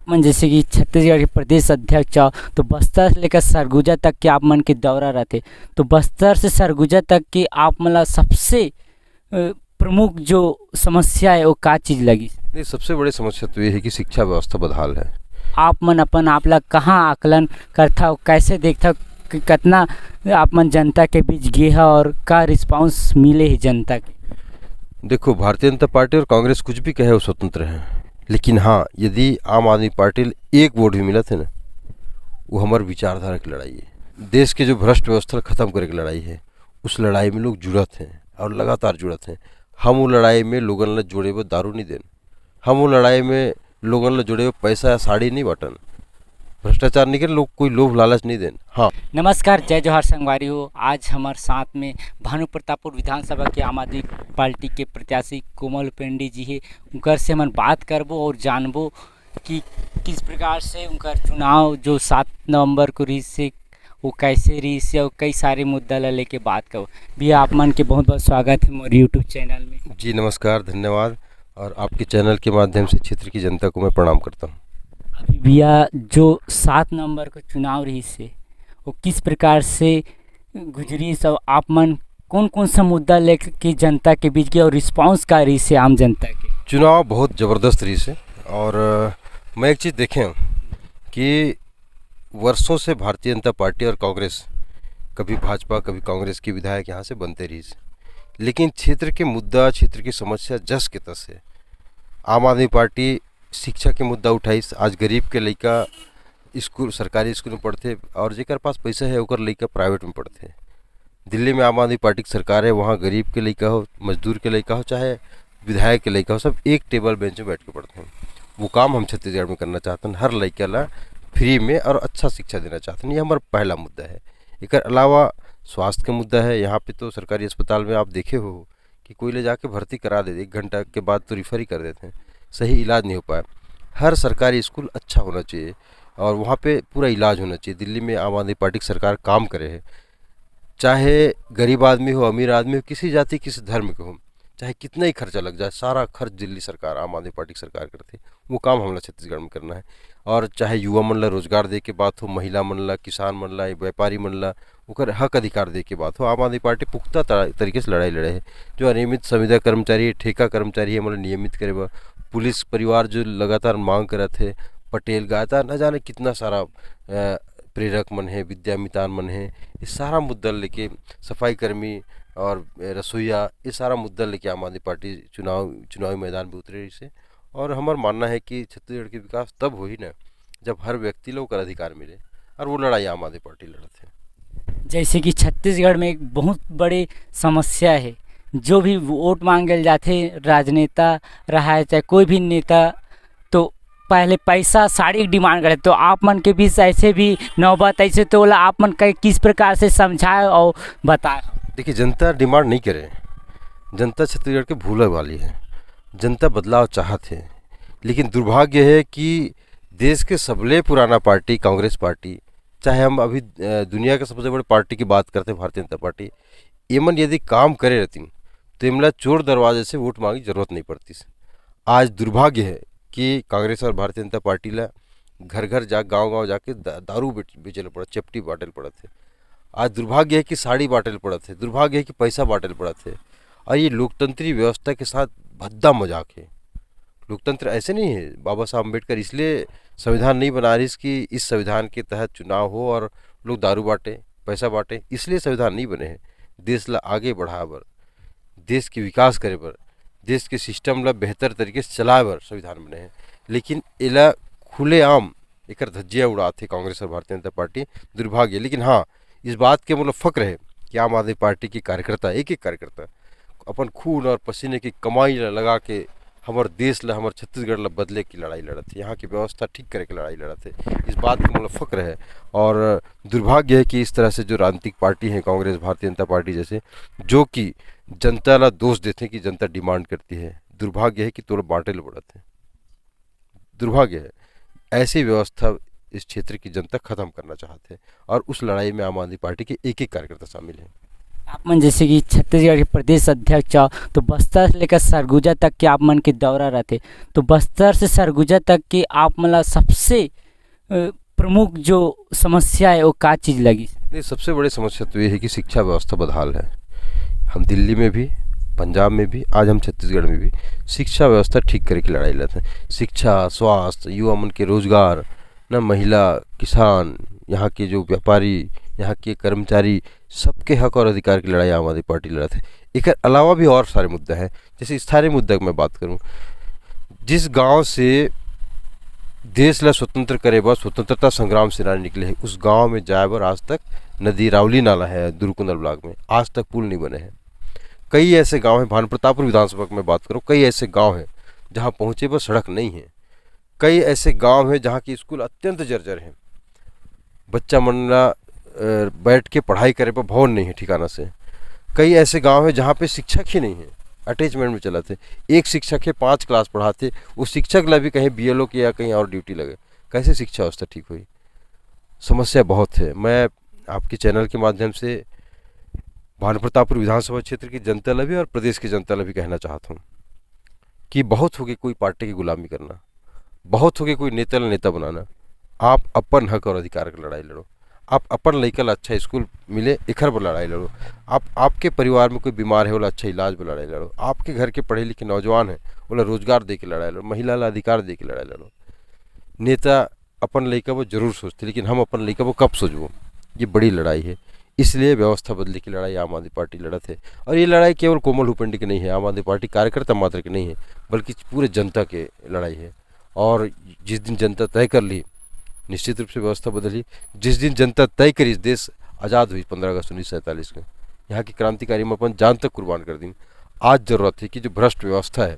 आप मन जैसे कि छत्तीसगढ़ के प्रदेश अध्यक्ष हो, तो बस्तर से लेकर सरगुजा तक के आप मन के दौरा रहते, तो बस्तर से सरगुजा तक की आप मतलब सबसे प्रमुख जो समस्या है वो का चीज़ लगी? नहीं, सबसे बड़ी समस्या तो ये है कि शिक्षा व्यवस्था बदहाल है। आप मन अपन आप ला कहाँ आकलन करता हो, कैसे देखता हो कि कितना आप मन जनता के बीच गए है और का रिस्पांस मिले है जनता के? देखो, भारतीय जनता पार्टी और कांग्रेस कुछ भी कहे वो स्वतंत्र हैं, लेकिन हाँ, यदि आम आदमी पार्टी एक वोट भी मिला थे ना, वो हमारे विचारधारा की लड़ाई है। देश के जो भ्रष्ट व्यवस्था खत्म करे की लड़ाई है। उस लड़ाई में लोग जुड़त हैं और लगातार जुड़त हैं। हम वो लड़ाई में लोगन ला जोड़े वो दारू नहीं देन, हम वो लड़ाई में लोगन ला जोड़े वो पैसा या साड़ी नहीं बांटन, भ्रष्टाचार नहीं कर, लोग कोई लोभ लालच नहीं देन। हाँ, नमस्कार, जय जोहार संगवारी हो। आज हमारे साथ में भानु प्रतापपुर विधानसभा के आम आदमी पार्टी के प्रत्याशी कोमल उपेंडी जी है। उनकर से हम बात करबो और जानबो कि किस प्रकार से उनका चुनाव जो 7 नवंबर को रही से वो कैसे रही से और कई सारे मुद्दा ला लेके बात करो। भैया आप मन के बहुत बहुत स्वागत है मोर यूट्यूब चैनल में। जी नमस्कार, धन्यवाद। और आपके चैनल के माध्यम से क्षेत्र की जनता को मैं प्रणाम करता हूँ। अभी भैया जो 7 नवंबर को चुनाव रही से वो किस प्रकार से गुजरी, सब आप मन कौन कौन सा मुद्दा लेकर के जनता के बीच गए और रिस्पांस का रही से आम जनता के? चुनाव बहुत ज़बरदस्त रही से। और मैं एक चीज़ देखें कि वर्षों से भारतीय जनता पार्टी और कांग्रेस, कभी भाजपा कभी कांग्रेस के विधायक यहाँ से बनते रही से, लेकिन क्षेत्र के मुद्दा, क्षेत्र की समस्या जस के तस है। आम आदमी पार्टी शिक्षा के मुद्दा उठाई। आज गरीब के लड़का स्कूल, सरकारी स्कूल में पढ़ते और जेकर पास पैसा है ओकर लड़का प्राइवेट में पढ़ते। दिल्ली में आम आदमी पार्टी की सरकार है, वहाँ गरीब के लड़का हो, मजदूर के लड़का हो, चाहे विधायक के लड़का हो, सब एक टेबल बेंच में बैठ के पढ़ते हैं। वो काम हम छत्तीसगढ़ में करना चाहते हैं, हर लड़का ला फ्री में और अच्छा शिक्षा देना चाहते हैं। ये हमारा पहला मुद्दा है। एक अलावा स्वास्थ्य का मुद्दा है। यहाँ पे तो सरकारी अस्पताल में आप देखे हो कि कोई ले जाके भर्ती करा देते, 1 घंटा के बाद तो रिफ़र ही कर देते हैं, सही इलाज नहीं हो पाया। हर सरकारी स्कूल अच्छा होना चाहिए और वहाँ पे पूरा इलाज होना चाहिए। दिल्ली में आम आदमी पार्टी की सरकार काम करे है, चाहे गरीब आदमी हो, अमीर आदमी हो, किसी जाति किसी धर्म के हो, चाहे कितना ही खर्चा लग जाए, सारा खर्च दिल्ली सरकार, आम आदमी पार्टी की सरकार करती है। वो काम हमला छत्तीसगढ़ में करना है। और चाहे युवा मन ला रोजगार दे के बात हो, महिला मन ला, किसान मन ला, व्यापारी मन ला ओकर हक अधिकार दे के बात हो, आम आदमी पार्टी पुख्ता तरीके से लड़ाई लड़े है। जो अनियमित संविदा कर्मचारी है, ठेका कर्मचारी है, मतलब नियमित करे बा, पुलिस परिवार जो लगातार मांग करत है, पटेल गायता न जाने कितना सारा प्रेरक मन है, विद्यामितान मन है, ये सारा मुद्दा लेके, सफाई कर्मी और रसोईया, ये सारा मुद्दा लेके आम आदमी पार्टी चुनावी मैदान में उतरे इसे। और हमारा मानना है कि छत्तीसगढ़ के विकास तब हो ही ना जब हर व्यक्ति लोग का अधिकार मिले, और वो लड़ाई आम आदमी पार्टी लड़ते हैं। जैसे कि छत्तीसगढ़ में एक बहुत बड़ी समस्या है, जो भी वोट मांगे जाते राजनेता रहा है चाहे कोई भी नेता, तो पहले पैसा साड़ी की डिमांड करे। तो आप मन के बीच ऐसे भी नौबत ऐसे तो बोला आप मन का किस प्रकार से समझाए और बताए? देखिए, जनता डिमांड नहीं करे, जनता छत्तीसगढ़ के भूले वाली है, जनता बदलाव चाहत है। लेकिन दुर्भाग्य है कि देश के सबले पुराना पार्टी कांग्रेस पार्टी, चाहे हम अभी दुनिया के सबसे बड़े पार्टी की बात करते हैं भारतीय जनता पार्टी, एमन यदि काम करे रहती तो इमला चोर दरवाजे से वोट मांगी जरूरत नहीं पड़ती। आज दुर्भाग्य है कि कांग्रेस और भारतीय जनता पार्टी ला घर घर जा, गांव गांव जाके दारू बेचल पड़ा, चपटी बाटल पड़त है। आज दुर्भाग्य है कि साड़ी बाटल पड़त है, दुर्भाग्य है कि पैसा बाटल पड़त है। और ये लोकतंत्री व्यवस्था के साथ भद्दा मजाक है। लोकतंत्र ऐसे नहीं है। बाबा साहब अम्बेडकर इसलिए संविधान नहीं बना रही कि इस संविधान के तहत चुनाव हो और लोग दारू बांटे, पैसा बांटे, इसलिए संविधान नहीं बने हैं। देश ला आगे बढ़ाए बर, देश के विकास करे बर, देश के सिस्टम ला बेहतर तरीके से चलाए बर संविधान बने हैं। लेकिन एला खुलेआम एक धज्जियाँ उड़ाते कांग्रेस और भारतीय जनता पार्टी, दुर्भाग्य। लेकिन हाँ, इस बात के मतलब फक्र है कि आम आदमी पार्टी के कार्यकर्ता, एक एक कार्यकर्ता अपन खून और पसीने की कमाई लगा के हमारे देश ला, हमारे छत्तीसगढ़ ला बदले की लड़ाई लड़त है, यहाँ की व्यवस्था ठीक करे की लड़ाई लड़त है। इस बात का मतलब फक्र है। और दुर्भाग्य है कि इस तरह से जो राजनीतिक पार्टी हैं, कांग्रेस भारतीय जनता पार्टी जैसे, जो कि जनता ला दोष देते हैं कि जनता डिमांड करती है, दुर्भाग्य है कि तोड़ बांटे ले बढ़त है। दुर्भाग्य है। ऐसी व्यवस्था इस क्षेत्र की जनता खत्म करना चाहते हैं और उस लड़ाई में आम आदमी पार्टी के एक एक कार्यकर्ता शामिल हैं। आप मन जैसे कि छत्तीसगढ़ के प्रदेश अध्यक्ष हो, तो बस्तर से लेकर सरगुजा तक के आप मन के दौरा रहते, तो बस्तर से सरगुजा तक के आप मतलब सबसे प्रमुख जो समस्या है वो का चीज़ लगी? नहीं, सबसे बड़ी समस्या तो ये है कि शिक्षा व्यवस्था बदहाल है। हम दिल्ली में भी, पंजाब में भी, आज हम छत्तीसगढ़ में भी शिक्षा व्यवस्था ठीक करे की लड़ाई लड़ते हैं। शिक्षा, स्वास्थ्य, युवा मन के रोजगार, न महिला, किसान, यहाँ के जो व्यापारी, यहाँ के कर्मचारी, सबके हक और अधिकार की लड़ाई आम आदमी पार्टी लड़ते हैं। एक अलावा भी और सारे मुद्दे हैं। जैसे स्थानीय मुद्दे की मैं बात करूँ, जिस गांव से देश ला स्वतंत्र करे बर स्वतंत्रता संग्राम सेनानी निकले हैं, उस गांव में जाए बर आज तक नदी रावली नाला है, दुर्कुंदल ब्लॉक में आज तक पुल नहीं बने हैं। कई ऐसे गांव हैं, भानुप्रतापपुर विधानसभा की मैं बात करूं, कई ऐसे गांव हैं जहां पहुंचे पर सड़क नहीं है। कई ऐसे गांव हैं जहां की स्कूल अत्यंत जर्जर हैं, बच्चा मनला बैठ के पढ़ाई करे पर भवन नहीं है ठिकाना से। कई ऐसे गांव हैं जहां पे शिक्षक ही नहीं है, अटैचमेंट में चलाते, एक शिक्षक है 5 क्लास पढ़ाते, उस शिक्षक ला भी कहीं बीएलओ की या कहीं और ड्यूटी लगे, कैसे शिक्षा व्यवस्था ठीक हुई? समस्या बहुत है। मैं आपके चैनल के माध्यम से भानुप्रतापपुर विधानसभा क्षेत्र की जनता ला भी और प्रदेश की जनता ला भी कहना चाहता हूँ कि बहुत हो गई कोई पार्टी की गुलामी करना, बहुत हो गई कोई नेता ला नेता बनाना। आप अपन हक और अधिकार की लड़ाई लड़ो, आप अपन लड़का ला अच्छा स्कूल मिले एखर पर लड़ाई लड़ो, आप आपके परिवार में कोई बीमार है, वो अच्छा इलाज पर लड़ाई लड़ो, आपके घर के पढ़े लिखे नौजवान हैं, वो रोजगार दे के लड़ाई लड़ो, महिला ला अधिकार दे के लड़ाई लड़ो। नेता अपन लड़का वो जरूर सोचते, लेकिन हम अपन लड़का वो कब सोचबो? ये बड़ी लड़ाई है। इसलिए व्यवस्था बदलने की लड़ाई आम आदमी पार्टी लड़त है। और ये लड़ाई केवल कोमल हुपेंडी की नहीं है, आम आदमी पार्टी कार्यकर्ता मात्र की नहीं है, बल्कि पूरे जनता के लड़ाई है। और जिस दिन जनता तय कर ली, निश्चित रूप से व्यवस्था बदली। जिस दिन जनता तय करी, देश आज़ाद हुई 15 अगस्त 1947 को, यहाँ की क्रांतिकारी में अपन जान तक कुर्बान कर दी। आज जरूरत है कि जो भ्रष्ट व्यवस्था है,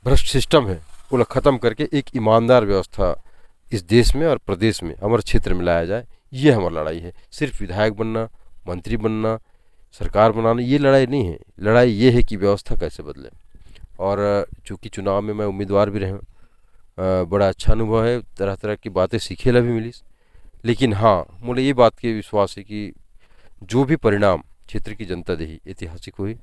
भ्रष्ट सिस्टम है, वो ख़त्म करके एक ईमानदार व्यवस्था इस देश में और प्रदेश में, हमारे क्षेत्र में लाया जाए। ये हमारी लड़ाई है। सिर्फ विधायक बनना, मंत्री बनना, सरकार बनाना ये लड़ाई नहीं है। लड़ाई ये है कि व्यवस्था कैसे बदले। और चूँकि चुनाव में मैं उम्मीदवार भी रहा, बड़ा अच्छा अनुभव है, तरह तरह की बातें सीखे ला भी मिली। लेकिन हाँ, मुझे ये बात के विश्वास है कि जो भी परिणाम क्षेत्र की जनता देही ऐतिहासिक हुई।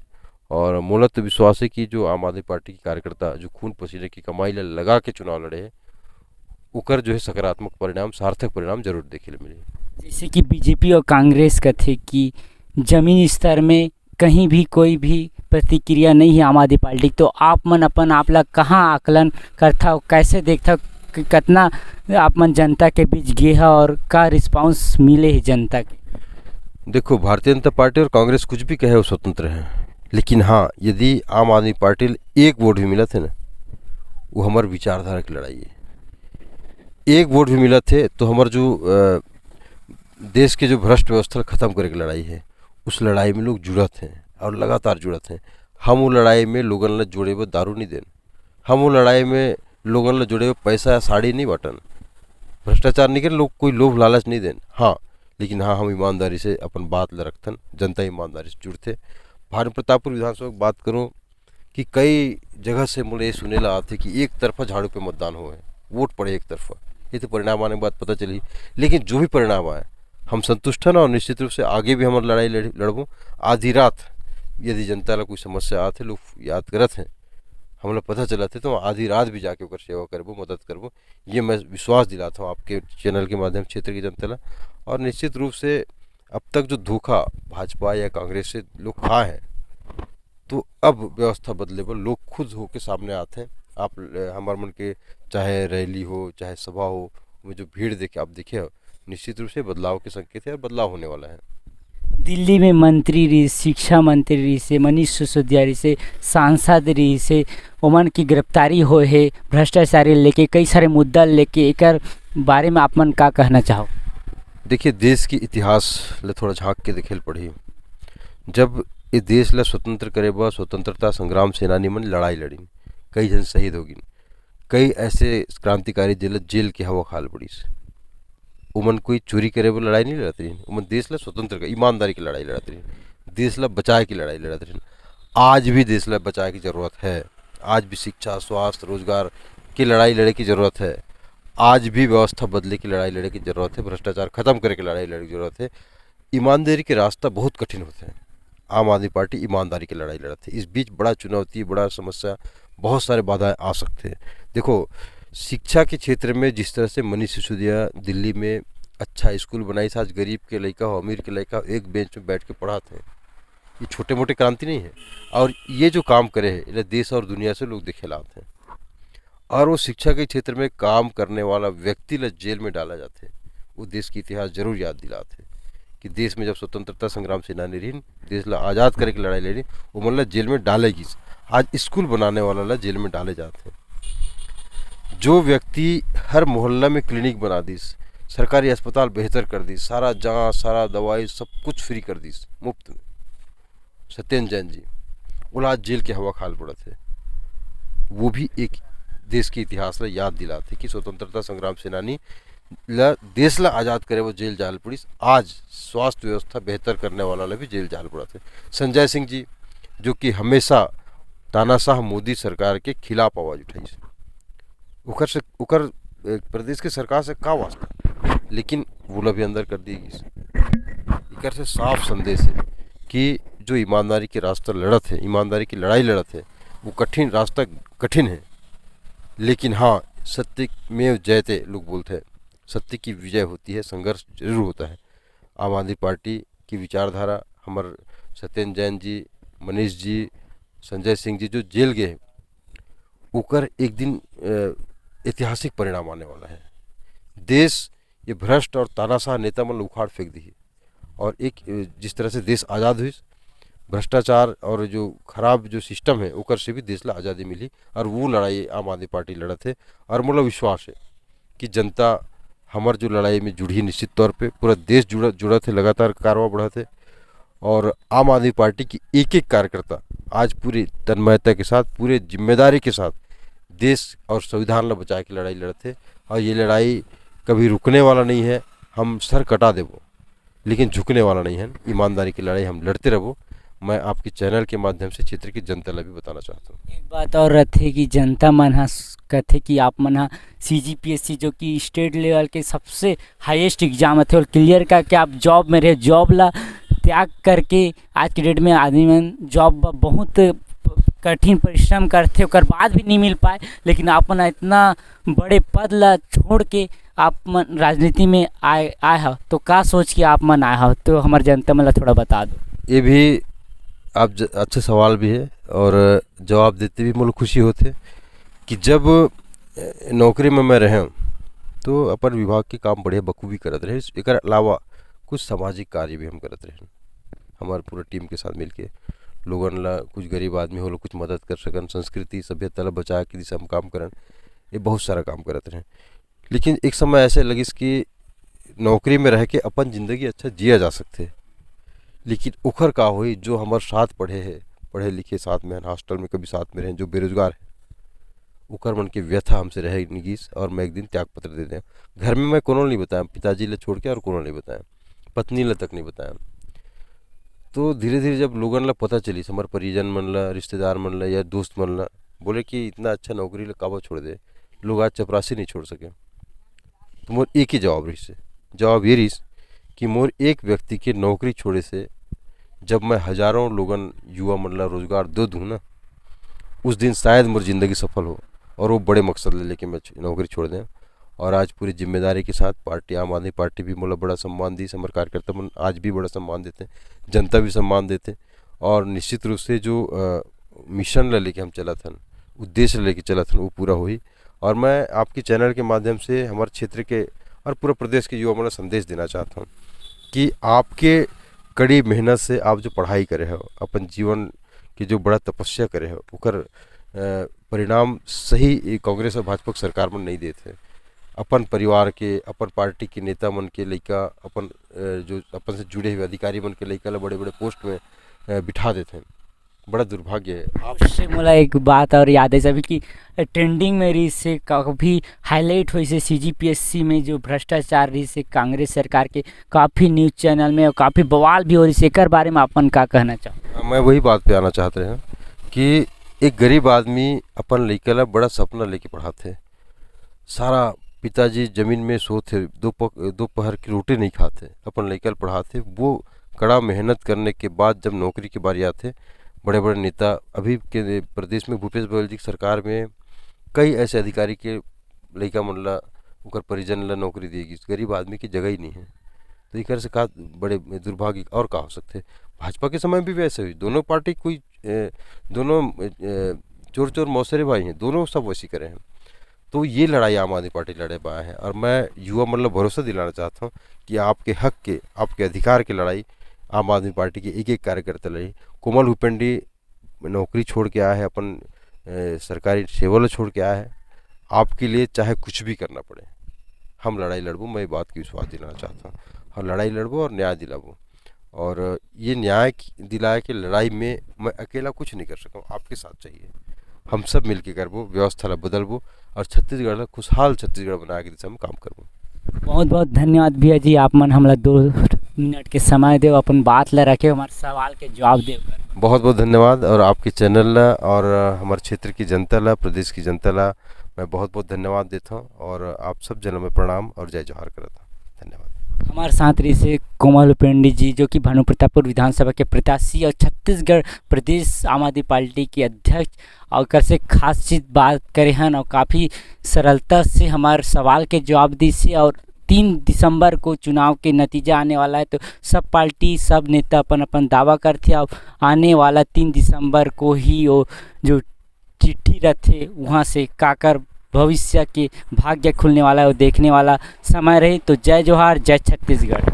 और मोला तो विश्वास है कि जो आम आदमी पार्टी के कार्यकर्ता जो खून पसीने की कमाई लगा के चुनाव लड़े हैं, उकर जो है सकारात्मक परिणाम, सार्थक परिणाम जरूर देखे ले मिले। जैसे कि बीजेपी और कांग्रेस का थे कि जमीनी स्तर में कहीं भी कोई भी प्रतिक्रिया नहीं है आम आदमी पार्टी, तो आप मन अपन आप ला कहाँ आकलन करता हो, कैसे देखता हो कि कितना आप मन जनता के बीच गए है और का रिस्पांस मिले है जनता के? देखो, भारतीय जनता पार्टी और कांग्रेस कुछ भी कहे वो स्वतंत्र हैं, लेकिन हाँ, यदि आम आदमी पार्टी एक वोट भी मिला थे ना, वो हमारे विचारधारा की लड़ाई है। एक वोट भी मिला थे तो हमारे जो देश के जो भ्रष्ट व्यवस्था खत्म करे की लड़ाई है, उस लड़ाई में लोग जुड़त हैं और लगातार जुड़त हैं। हम वो लड़ाई में लोगन ला जोड़े हुए दारू नहीं देन, हम वो लड़ाई में लोगन ला जोड़े हुए पैसा या साड़ी नहीं बांटन, भ्रष्टाचार नहीं कर, लोग कोई लोभ लालच नहीं देन। हाँ, लेकिन हाँ, हम ईमानदारी से अपन बात ला रखतन, जनता ईमानदारी से जुड़ते। भानुप्रतापपुर विधानसभा की बात करूँ कि कई जगह से मुझे ये सुने ला आते कि एक तरफा झाड़ू पे मतदान हो है, वोट पड़े एक तरफा। ये तो परिणाम आने के बाद पता चली, लेकिन जो भी परिणाम आए हम संतुष्ट हैं और निश्चित रूप से आगे भी हमारी लड़ाई लड़बो। आधी रात यदि जनता ला कोई समस्या आते, लोग याद करत हैं, हमला पता चला थे, तो आधी रात भी जाके ओकर सेवा करबो, मदद करबो। ये मैं विश्वास दिलाता हूँ आपके चैनल के माध्यम क्षेत्र की जनता ला। और निश्चित रूप से अब तक जो धोखा भाजपा या कांग्रेस से लोग खाए हैं, तो अब व्यवस्था बदले पर लोग खुद होके सामने आते हैं। आप हमारे मन के चाहे रैली हो चाहे सभा हो, में जो भीड़ देखे आप देखे हो, निश्चित रूप से बदलाव के संकेत है और बदलाव होने वाला है। दिल्ली में मंत्री रही, शिक्षा मंत्री रही से, मनीष सिसोदिया रही से, सांसद रही से, ओमन की गिरफ्तारी हो है भ्रष्टाचारी लेके, कई सारे मुद्दा लेके, एक बारे में आप मन का कहना चाहो? देखिए, देश की इतिहास ले थोड़ा झांक के देखे पढ़ी। जब ये देश ला स्वतंत्र करे बा स्वतंत्रता संग्राम सेनानी मन लड़ाई लड़ी, कई जन शहीद हो गई, कई ऐसे क्रांतिकारी जेल की हवा खाल पड़ी से। उमन कोई चोरी करे वो लड़ाई नहीं लड़ती रही, उमन देश ला स्वतंत्र का ईमानदारी की लड़ाई लड़ती रही, देश ला बचाए की लड़ाई लड़ती रही। आज भी देश ला बचाए की ज़रूरत है, आज भी शिक्षा, स्वास्थ्य, रोजगार की लड़ाई लड़े की ज़रूरत है, आज भी व्यवस्था बदले की लड़ाई लड़े की ज़रूरत है, भ्रष्टाचार खत्म करे की लड़ाई लड़े की ज़रूरत है। ईमानदारी के रास्ता बहुत कठिन होते हैं, आम आदमी पार्टी ईमानदारी की लड़ाई लड़त है। इस बीच बड़ा चुनौती, बड़ा समस्या, बहुत सारे बाधाएं आ सकते हैं। देखो, शिक्षा के क्षेत्र में जिस तरह से मनीष सिसोदिया दिल्ली में अच्छा स्कूल बनाई, आज गरीब के लड़का हो, अमीर के लड़का हो, एक बेंच में बैठ के पढ़ाते हैं। ये छोटे मोटे क्रांति नहीं है। और ये जो काम करे है इन्हें देश और दुनिया से लोग देखे लाते हैं। और वो शिक्षा के क्षेत्र में काम करने वाला व्यक्ति ला जेल में डाला जाते हैं। वो देश की इतिहास जरूर याद दिलाते हैं कि देश में जब स्वतंत्रता संग्राम सेनानी रही, देश ला आज़ाद करे की लड़ाई लड़ी, वो मतलब जेल में डालेगी। आज स्कूल बनाने वाला ला जेल में डाले जाते हैं। जो व्यक्ति हर मोहल्ला में क्लिनिक बना दी, सरकारी अस्पताल बेहतर कर दी, सारा जांच, सारा दवाई सब कुछ फ्री कर दी मुफ्त में, सत्येंद्र जैन जी, वो आज जेल के हवा खाल पड़े थे। वो भी एक देश के इतिहास ला याद दिलाते कि स्वतंत्रता संग्राम सेनानी ला देश ला आज़ाद करे वो जेल जाल पड़ी। आज स्वास्थ्य व्यवस्था बेहतर करने वाला ला भी जेल जाल पड़ा थे। संजय सिंह जी, जो कि हमेशा तानाशाह मोदी सरकार के खिलाफ आवाज़ उठाई, उकर प्रदेश के सरकार से का वास्ता, लेकिन वो भी अंदर कर दी। इकर से साफ संदेश है कि जो ईमानदारी के रास्ता लड़त है, ईमानदारी की लड़ाई लड़त है, वो कठिन रास्ता कठिन है, लेकिन हाँ, सत्य में जयते लोग बोलते हैं, सत्य की विजय होती है, संघर्ष जरूर होता है। आम आदमी पार्टी की विचारधारा, हमारे सत्येंद्र जैन जी, मनीष जी, संजय सिंह जी जो जेल गए, उकर एक दिन ऐतिहासिक परिणाम आने वाला है। देश ये भ्रष्ट और तानाशाह नेता मन उखाड़ फेंक दी, और एक जिस तरह से देश आज़ाद हुई, भ्रष्टाचार और जो खराब जो सिस्टम है उकर से भी देश ला आज़ादी मिली। और वो लड़ाई आम आदमी पार्टी लड़त है। और मोला विश्वास है कि जनता हमार जो लड़ाई में जुड़ी, निश्चित तौर पे पूरा देश जुड़त है, लगातार कारवा बढ़त है। और आम आदमी पार्टी की एक एक कार्यकर्ता आज पूरी तन्मयता के साथ, पूरे जिम्मेदारी के साथ देश और संविधान ला बचा के लड़ाई लड़ते हैं। और ये लड़ाई कभी रुकने वाला नहीं है। हम सर कटा देवो लेकिन झुकने वाला नहीं है। ईमानदारी की लड़ाई हम लड़ते रहो। मैं आपके चैनल के माध्यम से क्षेत्र की जनता ला भी बताना चाहता हूँ। एक बात और रहते कि जनता मन हा कहते कि आप मन हा CGPSC जो कि स्टेट लेवल के सबसे हाईएस्ट एग्जाम थे और क्लियर करके आप जॉब में रहे, जॉब ला त्याग करके आज के डेट में आदमी मन जॉब बहुत कठिन परिश्रम करते, और बाद भी नहीं मिल पाए, लेकिन आप मन इतना बड़े पद ला छोड़ के आप मन राजनीति में आए हो, तो का सोच के आप मन आए हो, तो हमारे जनता मन ला थोड़ा बता दो। ये भी आप अच्छा सवाल भी है और जवाब देते भी मुझे खुशी होते कि जब नौकरी में मैं रहे तो अपन विभाग के काम बढ़िया बखूबी करत रहे। एक अलावा कुछ सामाजिक कार्य भी हम करत रहे, हमारे पूरा टीम के साथ मिलके लोगन ला, कुछ गरीब आदमी हो कुछ मदद कर सकन, संस्कृति सभ्यता ला बचा के दिशा हम काम करन, ये बहुत सारा काम करत रहे। लेकिन एक समय ऐसे लगिस कि नौकरी में रह के अपन ज़िंदगी अच्छा जिया जा सकते, लेकिन उखर का हुई जो हमारे साथ पढ़े लिखे साथ में हॉस्टल में कभी साथ में रहे, जो बेरोजगार है, उकर मन के व्यथा हमसे रहे निगीस। और मैं एक दिन त्याग पत्र दे दें। घर में मैं कोनो नहीं बताया, पिताजी ले छोड़ के और कोनो नहीं बताया, पत्नी ले तक नहीं बताया। तो धीरे धीरे जब लोगन ला पता चली, हमारे परिजन मन ला, रिश्तेदार मन ला या दोस्त मन ला, बोले कि इतना अच्छा नौकरी ला काबा छोड़ दे, लोग आज चपरासी नहीं छोड़ सके। तो मोर एक ही जवाब रही, जवाब ये रही कि मोर एक व्यक्ति के नौकरी छोड़े से जब मैं हजारों लोगन युवा मन ला रोजगार दे दूँ ना, उस दिन शायद मोर जिंदगी सफल हो। और वो बड़े मकसद ले लेके मैं नौकरी छोड़ दें। और आज पूरी जिम्मेदारी के साथ पार्टी, आम आदमी पार्टी भी मोला बड़ा सम्मान दी, हमारे कार्यकर्ता मन आज भी बड़ा सम्मान देते हैं, जनता भी सम्मान देते। और निश्चित रूप से जो मिशन ला लेके हम चला था, उद्देश्य लेके चला था, वो पूरा हुई। और मैं आपके चैनल के माध्यम से हमारे क्षेत्र के और पूरे प्रदेश के युवा मन संदेश देना चाहता हूँ कि आपके कड़ी मेहनत से आप जो पढ़ाई करे हो, अपन जीवन की जो बड़ा तपस्या करे हो, उकर परिणाम सही कांग्रेस और भाजपा सरकार में नहीं देते। अपन परिवार के, अपन पार्टी के नेता मन के लइका, अपन जो अपन से जुड़े हुए अधिकारी मन के लइका ला बड़े बड़े पोस्ट में बिठा देते हैं। बड़ा दुर्भाग्य है। उससे मोला एक बात और याद है सभी कि ट्रेंडिंग में रही से काफ़ी हाईलाइट हुई से CGPSC में जो भ्रष्टाचार रही से कांग्रेस सरकार के काफ़ी न्यूज़ चैनल में और काफ़ी बवाल भी हो रही से, एकर बारे में अपन का कहना चाहो? मैं वही बात पे आना चाहते हैं कि एक गरीब आदमी अपन लइका ला बड़ा सपना लेके पढ़ाते, सारा पिताजी जमीन में सोते, दोपहर की रोटी नहीं खाते, अपन लइका पढ़ाते, वो कड़ा मेहनत करने के बाद जब नौकरी की बारी आते, बड़े बड़े नेता अभी के प्रदेश में भूपेश बघेल जी की सरकार में कई ऐसे अधिकारी के लड़का मन ला उनकर परिजन ला नौकरी देगी, गरीब आदमी की जगह ही नहीं है। तो एक से का बड़े दुर्भाग्य और का हो सकते। भाजपा के समय भी वैसे हुई, दोनों पार्टी कोई दोनों चोर चोर मौसेरे भाई हैं, दोनों सब वैसी करे हैं। तो ये लड़ाई आम आदमी पार्टी लड़े पाए हैं और मैं युवा मतलब भरोसा दिलाना चाहता हूँ कि आपके हक के, आपके अधिकार की लड़ाई आम आदमी पार्टी के एक एक कार्यकर्ता लड़ी। कोमल हुपेंडी नौकरी छोड़ के आया है, अपन सरकारी सेवा छोड़ के आया है। आपके लिए चाहे कुछ भी करना पड़े, हम लड़ाई लड़बो, मैं बात की विश्वास दिलाना चाहता हूँ। हम लड़ाई लड़बो और न्याय दिलाबो, और ये न्याय दिलाए कि लड़ाई में मैं अकेला कुछ नहीं कर सकूँ, आपके साथ चाहिए। हम सब मिलके करबो, व्यवस्था ला बदलबो और छत्तीसगढ़ ला खुशहाल छत्तीसगढ़ बनाए के दिशा में काम करबो। बहुत बहुत धन्यवाद भैया जी, आप मन हमला 2 मिनट के समय दे, अपन बात ला रखे, हमारे सवाल के जवाब दे। बहुत बहुत धन्यवाद, और आपके चैनल ला और हमारे क्षेत्र की जनता ला, प्रदेश की जनता ला मैं बहुत बहुत धन्यवाद देता हूँ, और आप सब जनों में प्रणाम और जय जोहार करता हूँ। धन्यवाद। हमारे साथ रही से कोमल हुपेंडी जी, जो कि भानुप्रतापपुर विधानसभा के प्रत्याशी और छत्तीसगढ़ प्रदेश आम आदमी पार्टी के अध्यक्ष, और कर से खास चीज़ बात करे हैं और काफ़ी सरलता से हमारे सवाल के जवाब दी से। और 3 दिसंबर को चुनाव के नतीजा आने वाला है, तो सब पार्टी सब नेता अपन अपन दावा करते, और आने वाला 3 दिसंबर को ही वो जो चिट्ठी रहते वहाँ से काकर भविष्य के भाग्य खुलने वाला है, वो देखने वाला समय रही। तो जय जोहार, जय छत्तीसगढ़।